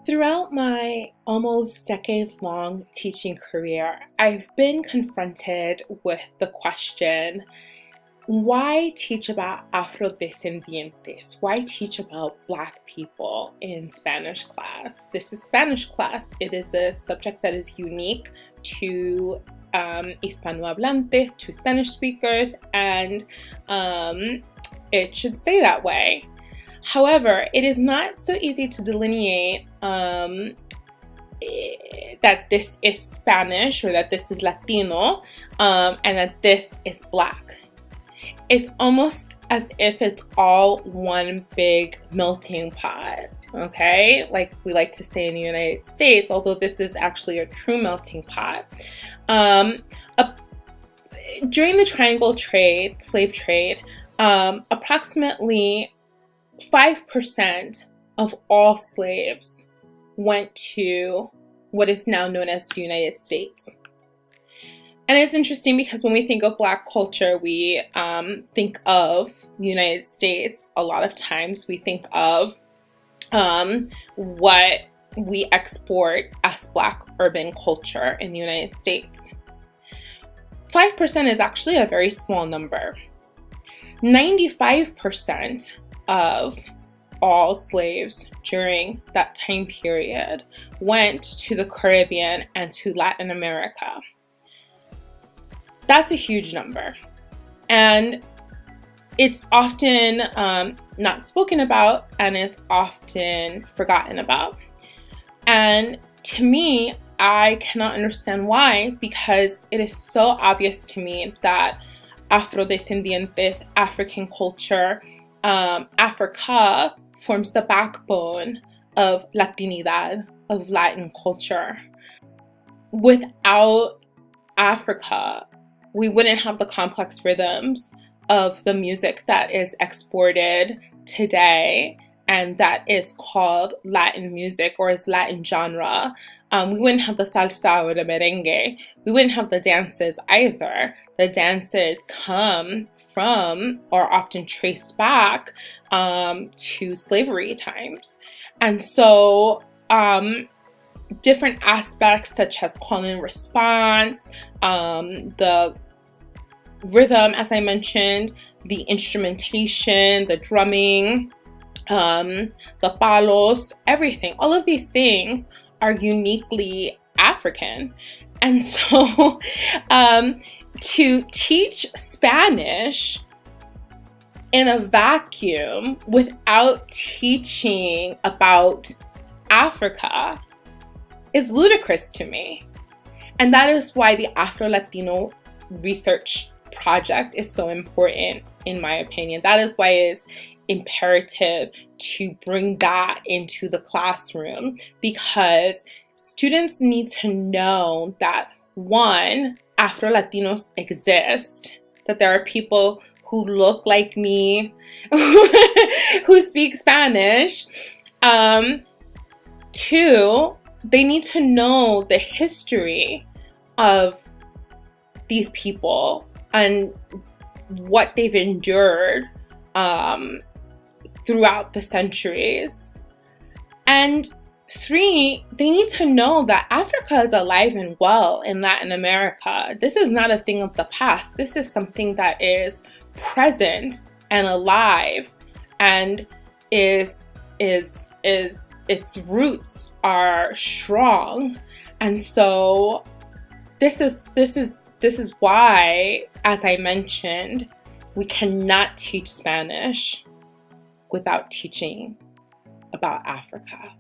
Throughout my almost decade-long teaching career, I've been confronted with the question, why teach about Afro-descendientes? Why teach about Black people in Spanish class? This is Spanish class. It is a subject that is unique to Hispanohablantes, to Spanish speakers, and it should stay that way. However, it is not so easy to delineate that this is Spanish or that this is Latino and that this is Black. It's almost as if it's all one big melting pot, okay? Like we like to say in the United States, although this is actually a true melting pot. During the triangle trade, slave trade, approximately 5% of all slaves went to what is now known as the United States. And it's interesting because when we think of Black culture, we think of the United States. A lot of times we think of what we export as Black urban culture in the United States. 5% is actually a very small number. 95% of all slaves during that time period went to the Caribbean and to Latin America. That's a huge number, and it's often not spoken about, and it's often forgotten about. And to me, I cannot understand why, because it is so obvious to me that Afro-descendientes, African culture, Africa forms the backbone of Latinidad, of Latin culture. Without Africa, we wouldn't have the complex rhythms of the music that is exported today and that is called Latin music or is Latin genre. We wouldn't have the salsa or the merengue. We wouldn't have the dances either. The dances come from or often traced back to slavery times. And so different aspects such as call and response, the rhythm, as I mentioned, the instrumentation, the drumming, the palos, everything, all of these things are uniquely African. And so to teach Spanish in a vacuum without teaching about Africa is ludicrous to me. And that is why the Afro-Latino research project is so important, in my opinion. That is why it is imperative to bring that into the classroom, because students need to know that, one, Afro-Latinos exist, that there are people who look like me, who speak Spanish. Two, they need to know the history of these people and what they've endured throughout the centuries. And three, they need to know that Africa is alive and well in Latin America. This is not a thing of the past. This is something that is present and alive, and its roots are strong. And so this is why, as I mentioned, we cannot teach Spanish without teaching about Africa.